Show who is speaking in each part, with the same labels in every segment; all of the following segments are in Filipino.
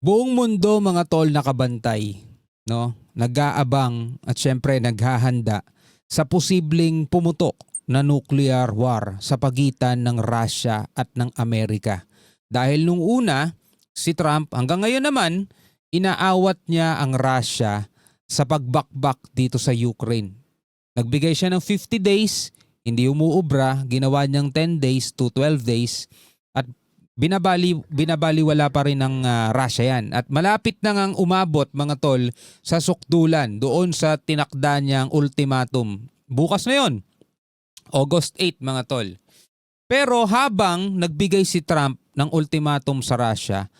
Speaker 1: Buong mundo mga tol nakabantay, no? Nag-aabang at syempre naghahanda sa posibleng pumutok na nuclear war sa pagitan ng Russia at ng Amerika. Dahil nung una, si Trump hanggang ngayon naman, inaawat niya ang Russia sa pagbakbak dito sa Ukraine. Nagbigay siya ng 50 days, hindi umuubra, ginawa niyang 10 days to 12 days at binabaliwala pa rin ng Russia yan. At malapit na ngang umabot mga tol sa sukdulan doon sa tinakda niyang ultimatum. Bukas na yon, August 8 mga tol. Pero habang nagbigay si Trump ng ultimatum sa Russia,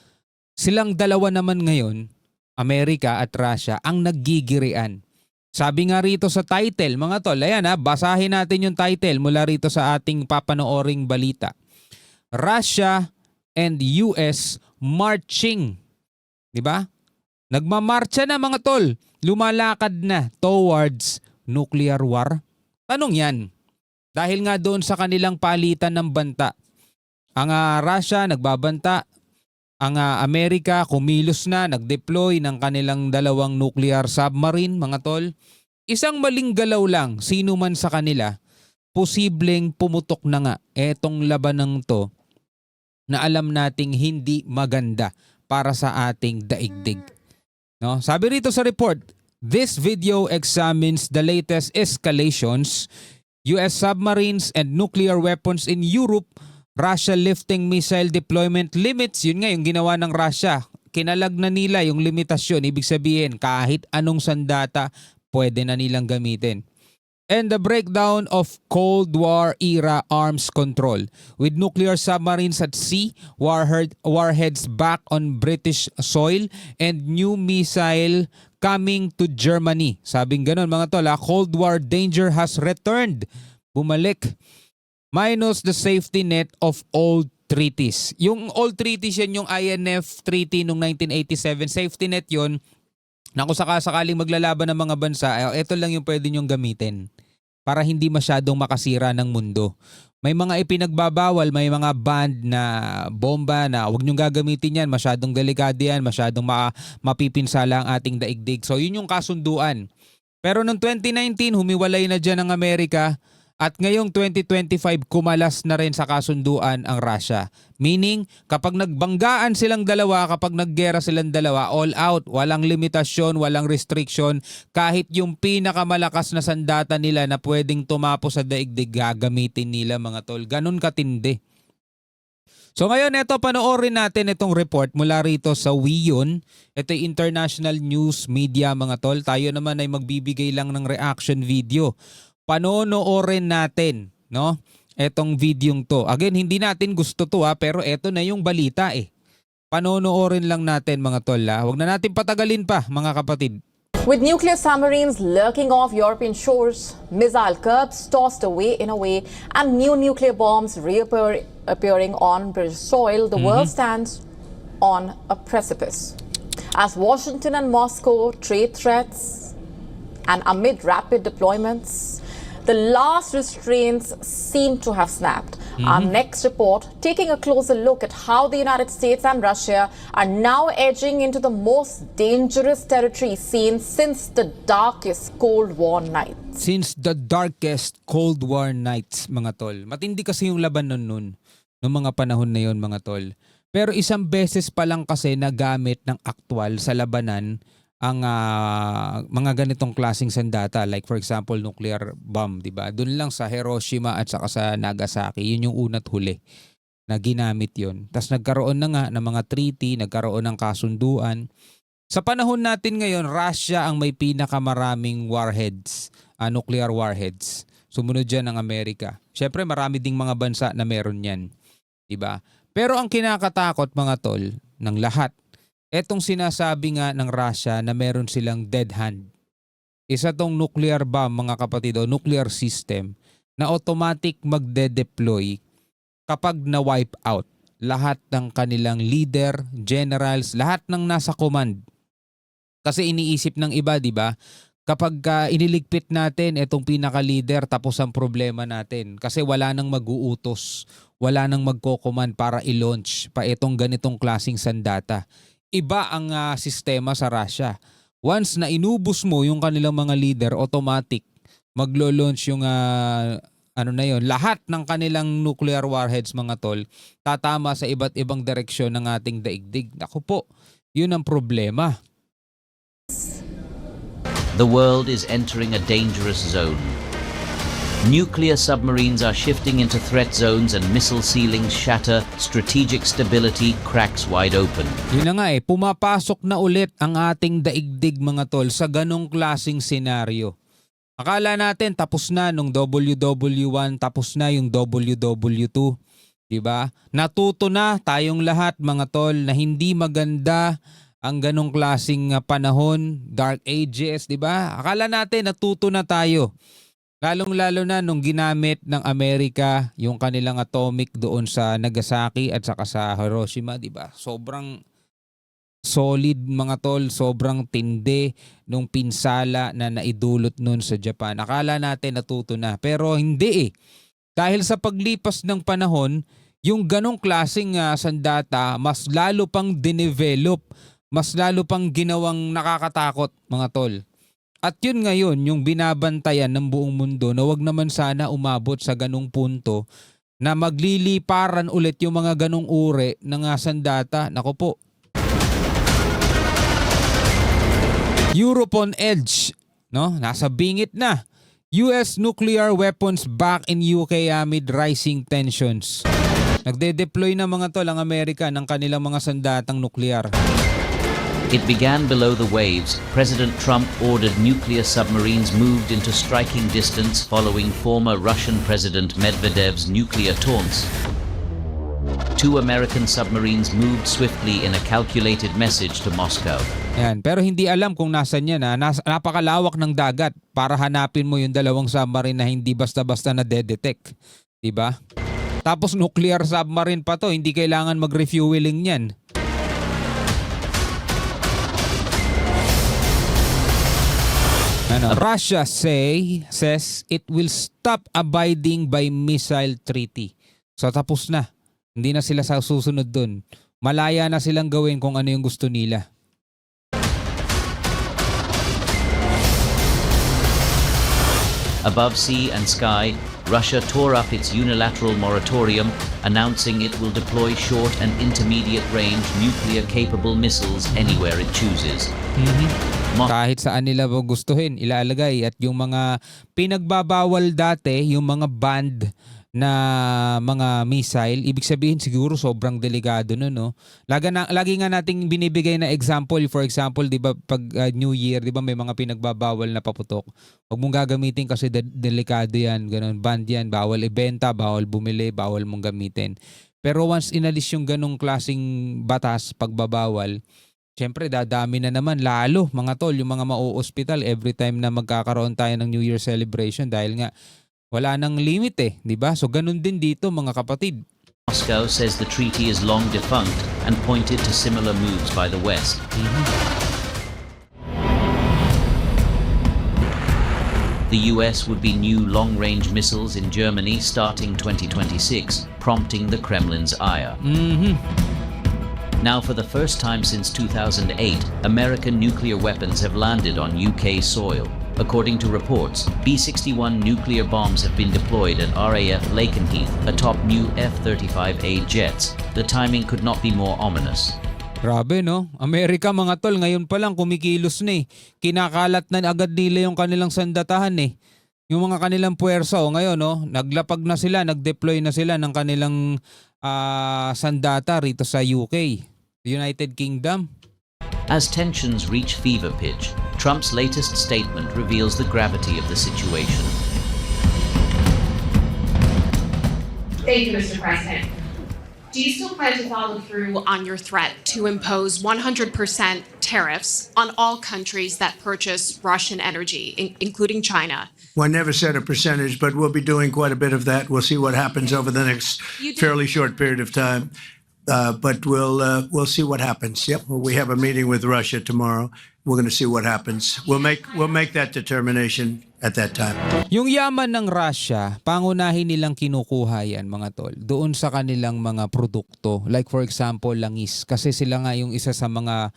Speaker 1: silang dalawa naman ngayon, Amerika at Russia, ang naggigirian. Sabi nga rito sa title mga tol, ayan basahin natin yung title mula rito sa ating papanooring balita. Russia and US marching. 'Di ba? Nagmamarcha na mga tol. Lumalakad na towards nuclear war. Tanong 'yan. Dahil nga doon sa kanilang palitan ng banta. Ang Russia nagbabanta, ang Amerika kumilos na, nag-deploy ng kanilang dalawang nuclear submarine mga tol. Isang maling galaw lang, sino man sa kanila, posibleng pumutok na nga etong labanang to na alam nating hindi maganda para sa ating daigdig. No? Sabi rito sa report, this video examines the latest escalations, US submarines and nuclear weapons in Europe, Russia lifting missile deployment limits. Yun nga yung ginawa ng Russia. Kinalag na nila yung limitasyon. Ibig sabihin kahit anong sandata pwede na nilang gamitin. And the breakdown of Cold War era arms control with nuclear submarines at sea, warheads back on British soil, and new missile coming to Germany. Sabing ganun mga tol, Cold War danger has returned. Bumalik. Minus the safety net of old treaties. Yung old treaties yan, yung INF Treaty noong 1987, safety net yun. Na kung sakaling maglalaban ng mga bansa, ito lang yung pwede nyong gamitin para hindi masyadong makasira ng mundo. May mga ipinagbabawal, may mga banned na bomba na huwag nyong gagamitin yan, masyadong delikado yan, masyadong mapipinsala ang ating daigdig. So yun yung kasunduan. Pero noong 2019, humiwalay na dyan ang Amerika. At ngayong 2025, kumalas na rin sa kasunduan ang Russia. Meaning, kapag nagbanggaan silang dalawa, kapag naggera silang dalawa, all out, walang limitasyon, walang restriction, kahit yung pinakamalakas na sandata nila na pwedeng tumapo sa daigdig, gagamitin nila mga tol. Ganun katindi. So ngayon, ito panoorin natin itong report mula rito sa WION. Ito yung International News Media mga tol. Tayo naman ay magbibigay lang ng reaction video. Panonoorin natin, no? Etong videong to. Again, hindi natin gusto to pero eto na yung balita Panonoorin lang natin mga tol Huwag na natin patagalin pa mga kapatid.
Speaker 2: With nuclear submarines lurking off European shores, missile curbs tossed away in a way, and new nuclear bombs appearing on British soil, the world stands on a precipice. As Washington and Moscow trade threats, and amid rapid deployments, the last restraints seem to have snapped. Our next report taking a closer look at how the United States and Russia are now edging into the most dangerous territory seen since the darkest Cold War nights.
Speaker 1: Since the darkest Cold War nights, mga tol. Matindi kasi yung laban noong mga panahon na yon mga tol. Pero isang beses pa lang kasi nagamit ng aktwal sa labanan ang mga ganitong klaseng sandata, like for example nuclear bomb, di ba? Doon lang sa Hiroshima at saka sa Nagasaki, yun yung una't huli na ginamit yun. Tapos nagkaroon na nga ng mga treaty, nagkaroon ng kasunduan. Sa panahon natin ngayon, Russia ang may pinakamaraming warheads, nuclear warheads. Sumunod dyan ang Amerika. Siyempre marami ding mga bansa na meron yan, di ba? Pero ang kinakatakot mga tol ng lahat, etong sinasabi nga ng Russia na meron silang dead hand. Isa tong nuclear bomb mga kapatid o nuclear system na automatic magde-deploy kapag na-wipe out lahat ng kanilang leader, generals, lahat ng nasa command. Kasi iniisip ng iba, di ba? Kapag iniligpit natin itong pinaka-leader, tapos ang problema natin. Kasi wala nang mag-uutos, wala nang magko-command para i-launch pa itong ganitong klaseng sandata. iba ang sistema sa Russia. Once na inubos mo yung kanilang mga leader, automatic maglo-launch yung lahat ng kanilang nuclear warheads, mga tol, tatama sa iba't ibang direksyon ng ating daigdig. Naku po, yun ang problema.
Speaker 3: The world is entering a dangerous zone. Nuclear submarines are shifting into threat zones and missile ceilings shatter, strategic stability cracks wide open.
Speaker 1: Yun na nga pumapasok na ulit ang ating daigdig, mga tol, sa ganong klaseng senaryo. Akala natin tapos na nung WW1, tapos na yung WW2, diba? Natuto na tayong lahat, mga tol, na hindi maganda ang ganong klaseng panahon, Dark Ages, diba? Akala natin natuto na tayo. Lalong-lalo na nung ginamit ng Amerika yung kanilang atomic doon sa Nagasaki at saka sa Hiroshima, di ba? Sobrang solid, mga tol, sobrang tindi nung pinsala na naidulot nun sa Japan. Akala natin natuto na, pero hindi Dahil sa paglipas ng panahon, yung ganong klaseng sandata mas lalo pang dinevelop, mas lalo pang ginawang nakakatakot, mga tol. At yun ngayon, yung binabantayan ng buong mundo na wag naman sana umabot sa ganung punto na magliliparan ulit yung mga ganung uri ng sandata. Nako po. Europe on edge, no? Nasa bingit na. US nuclear weapons back in UK amid rising tensions. Nagde-deploy na, mga tol, ang Amerika ng kanilang mga sandatang nuklear.
Speaker 3: It began below the waves. President Trump ordered nuclear submarines moved into striking distance following former Russian President Medvedev's nuclear taunts. 2 American submarines moved swiftly in a calculated message to Moscow.
Speaker 1: Yan, pero hindi alam kung nasan yan. Napakalawak ng dagat para hanapin mo yung dalawang submarine na hindi basta-basta na de-detect. Diba? Tapos nuclear submarine pa to, hindi kailangan mag-refueling yan. Russia says it will stop abiding by missile treaty. So tapos na. Hindi na sila susunod dun. Malaya na silang gawin kung ano yung gusto nila.
Speaker 3: Above sea and sky, Russia tore up its unilateral moratorium, announcing it will deploy short and intermediate-range nuclear-capable missiles anywhere it chooses.
Speaker 1: Kahit saan nila gustuhin, ilalagay. At yung mga pinagbabawal dati, yung mga banned na mga missile, ibig sabihin siguro sobrang delikado nun, no? Lagi nga nating binibigay na example, for example, di ba, pag New Year, di ba, may mga pinagbabawal na paputok. Huwag mong gagamitin kasi delikado yan, ganun, banned yan, bawal ibenta, bawal bumili, bawal mong gamitin. Pero once inalis yung ganung klaseng batas, pagbabawal, siyempre dadami na naman, lalo, mga tol, yung mga mau-hospital every time na magkakaroon tayo ng New Year celebration dahil nga wala nang limit di ba? So ganun din dito, mga kapatid.
Speaker 3: Moscow says the treaty is long defunct and pointed to similar moves by the West. The US would be new long-range missiles in Germany starting 2026, prompting the Kremlin's ire. Now, for the first time since 2008, American nuclear weapons have landed on UK soil. According to reports, B-61 nuclear bombs have been deployed at RAF Lakenheath atop new F-35A jets. The timing could not be more ominous.
Speaker 1: Grabe, no? Amerika, mga tol, ngayon pa lang kumikilos na Kinakalat na agad nila yung kanilang sandatahan Yung mga kanilang puwersa, ngayon, naglapag na sila, nag-deploy na sila ng kanilang sandata rito sa UK, United Kingdom.
Speaker 3: As tensions reach fever pitch, Trump's latest statement reveals the gravity of the situation.
Speaker 4: Thank you, Mr. President. Do you still plan to follow through on your threat to impose 100% tariffs on all countries that purchase Russian energy, including China?
Speaker 5: Well, I never said a percentage, but we'll be doing quite a bit of that. We'll see what happens over the next fairly short period of time. But we'll see what happens. Yep, we have a meeting with Russia tomorrow. We're going to see what happens. We'll make that determination at that time.
Speaker 1: Yung yaman ng Russia, pangunahin nilang kinukuha yan mga tol, doon sa kanilang mga produkto. Like for example, langis. Kasi sila nga yung isa sa mga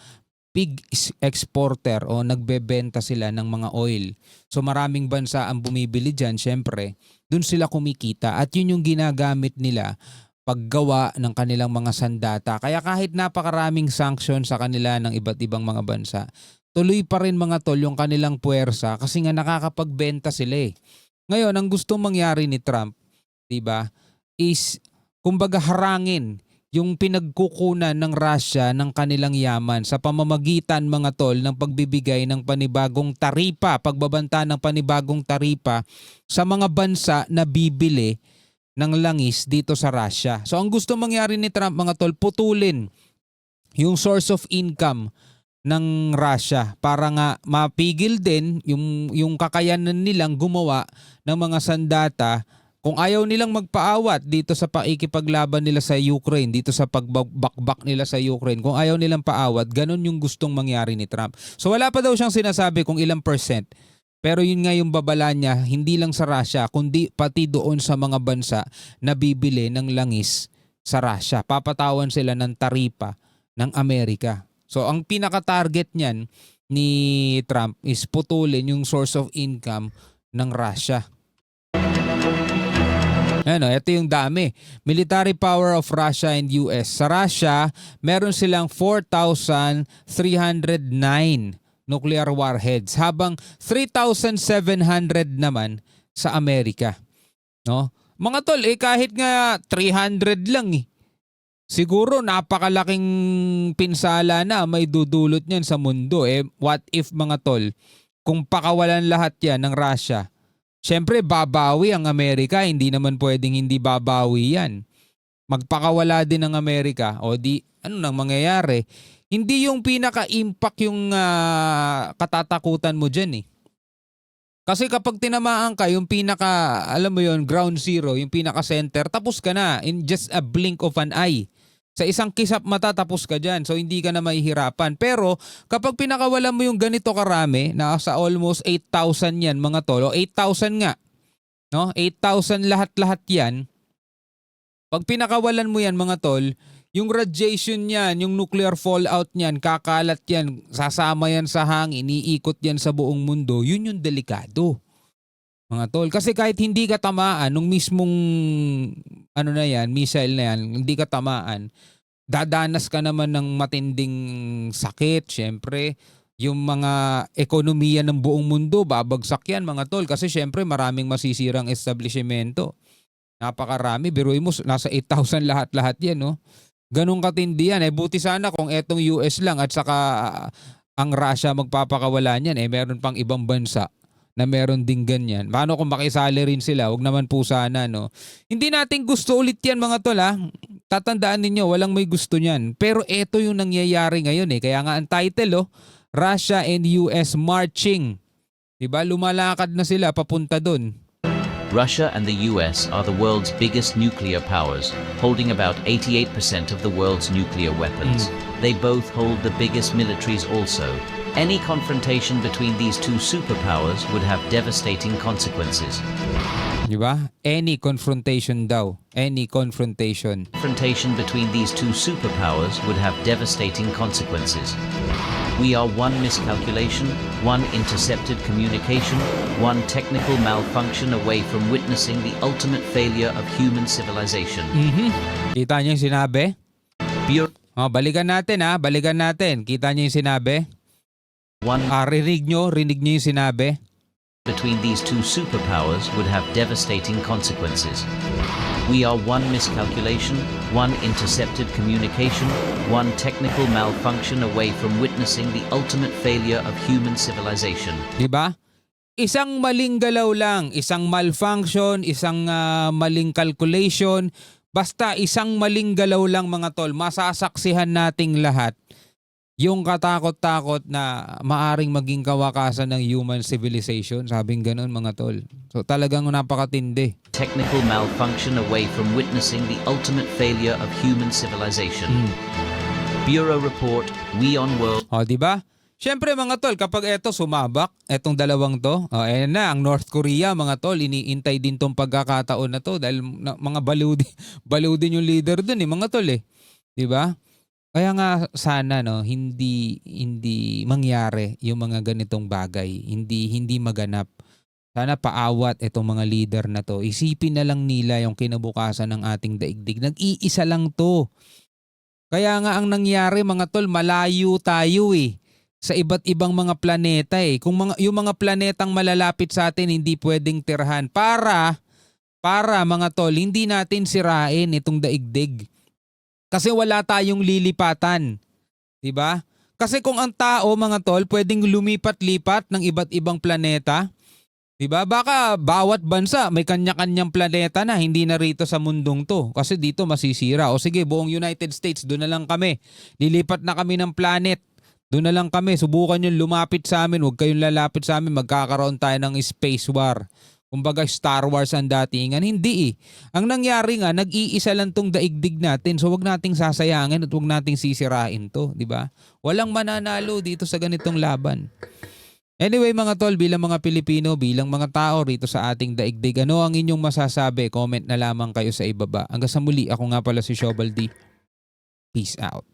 Speaker 1: big exporter o nagbebenta sila ng mga oil. So maraming bansa ang bumibili dyan, syempre, doon sila kumikita. At yun yung ginagamit nila paggawa ng kanilang mga sandata. Kaya kahit napakaraming sanction sa kanila ng iba't ibang mga bansa, tuloy pa rin mga tol yung kanilang puwersa kasi nga nakakapagbenta sila eh. Ngayon, ang gustong mangyari ni Trump, 'di ba, is kumbaga harangin yung pinagkukunan ng Russia ng kanilang yaman sa pamamagitan mga tol ng pagbibigay ng panibagong taripa, pagbabanta ng panibagong taripa sa mga bansa na bibili ng langis dito sa Russia. So ang gusto mangyari ni Trump mga tol, putulin yung source of income ng Russia para nga mapigil din yung kakayanan nilang gumawa ng mga sandata. Kung ayaw nilang magpaawat dito sa pakikipaglaban nila sa Ukraine, dito sa pagbakbak nila sa Ukraine, kung ayaw nilang paawat, ganun yung gustong mangyari ni Trump. So wala pa daw siyang sinasabi kung ilang percent. Pero yun nga yung babala niya, hindi lang sa Russia, kundi pati doon sa mga bansa na bibili ng langis sa Russia. Papatawan sila ng taripa ng Amerika. So ang pinaka-target niyan ni Trump is putulin yung source of income ng Russia. Ano, ito yung dami. Military power of Russia and US. Sa Russia, meron silang 4,309 nuclear warheads habang 3,700 naman sa Amerika. No? Mga tol, kahit nga 300 lang siguro napakalaking pinsala na may dudulot niyan sa mundo. What if mga tol, kung pakawalan lahat yan ng Russia, syempre babawi ang Amerika, hindi naman pwedeng hindi babawi yan. Magpakawala din ng Amerika o di ano nang mangyayari? Hindi yung pinaka-impact yung katatakutan mo dyan Kasi kapag tinamaan ka, yung pinaka, alam mo yon, ground zero, yung pinaka-center, tapos ka na in just a blink of an eye. Sa isang kisap mata, tapos ka dyan. So hindi ka na mahihirapan. Pero kapag pinakawalan mo yung ganito karami, nasa almost 8,000 yan mga tol, o 8,000 nga, no? 8,000 lahat-lahat yan. Pag pinakawalan mo yan mga tol, yung radiation niyan, yung nuclear fallout niyan, kakalat yan, sasama yan sa hangin, iikot yan sa buong mundo, yun yung delikado. Mga tol, kasi kahit hindi ka tamaan, nung mismong ano na yan, missile na yan, hindi ka tamaan, dadanas ka naman ng matinding sakit, syempre. Yung mga ekonomiya ng buong mundo, babagsak yan mga tol, kasi syempre maraming masisirang establishmento. Napakarami, biruin mo, nasa 8,000 lahat-lahat yan, no? Ganong katindi yan. Buti sana kung etong US lang at saka ang Russia magpapakawala niyan, meron pang ibang bansa na meron ding ganyan. Paano kung makisali rin sila? Huwag naman po sana, no? Hindi natin gusto ulit yan mga tol, ha? Tatandaan ninyo, walang may gusto niyan. Pero eto yung nangyayari ngayon, Kaya nga ang title, Russia and US marching. Diba? Lumalakad na sila papunta dun.
Speaker 3: Russia and the US are the world's biggest nuclear powers, holding about 88% of the world's nuclear weapons. They both hold the biggest militaries also. Any confrontation between these two superpowers would have devastating consequences.
Speaker 1: Diba? Any confrontation daw. Any confrontation.
Speaker 3: Confrontation between these two superpowers would have devastating consequences. We are one miscalculation, one intercepted communication, one technical malfunction away from witnessing the ultimate failure of human civilization.
Speaker 1: Kita niyo yung sinabi? Balikan natin balikan natin. Kita niyo yung sinabi? Rinig niyo yung sinabi?
Speaker 3: Between these two superpowers would have devastating consequences. We are one miscalculation, one intercepted communication, one technical malfunction away from witnessing the ultimate failure of human civilization.
Speaker 1: Diba? Isang maling galaw lang, isang malfunction, isang maling calculation, basta isang maling galaw lang mga tol, masasaksihan nating lahat yung katakot-takot na maaring maging kawakasan ng human civilization. Sabing ganun mga tol. So talagang napakatindi.
Speaker 3: Technical malfunction away from witnessing the ultimate failure of human civilization. Bureau report, We on World.
Speaker 1: O, di ba? Siyempre mga tol, kapag eto sumabak, etong dalawang to, ayan na, ang North Korea mga tol, iniintay din tong pagkakataon na to dahil mga baliw din yung leader dun mga tol eh. Di ba? Kaya nga sana no, hindi mangyari yung mga ganitong bagay, hindi maganap. Sana paawat itong mga leader na to. Isipin na lang nila yung kinabukasan ng ating daigdig. Nag-iisa lang to. Kaya nga ang nangyari mga tol, malayo tayo eh. Sa iba't ibang mga planeta eh. Kung yung mga planetang malalapit sa atin hindi pwedeng tirhan para mga tol, hindi natin sirain itong daigdig. Kasi wala tayong lilipatan. 'Di ba? Kasi kung ang tao mga tol pwedeng lumipat-lipat ng iba't ibang planeta, 'di ba? Baka bawat bansa may kanya-kanyang planeta na hindi na rito sa mundong 'to kasi dito masisira. O sige, buong United States doon na lang kami. Lilipat na kami ng planet. Doon na lang kami. Subukan yung lumapit sa amin. Huwag kayong lalapit sa amin. Magkakaroon tayo ng space war. Kumbaga Star Wars ang datingan. Hindi eh. Ang nangyari nga, nag-iisa lang tong daigdig natin. So wag nating sasayangin at wag nating sisirain to. Di ba? Walang mananalo dito sa ganitong laban. Anyway mga tol, bilang mga Pilipino, bilang mga tao rito sa ating daigdig, ano ang inyong masasabi? Comment na lamang kayo sa ibaba. Hanggang sa muli, ako nga pala si Shobal D. Peace out.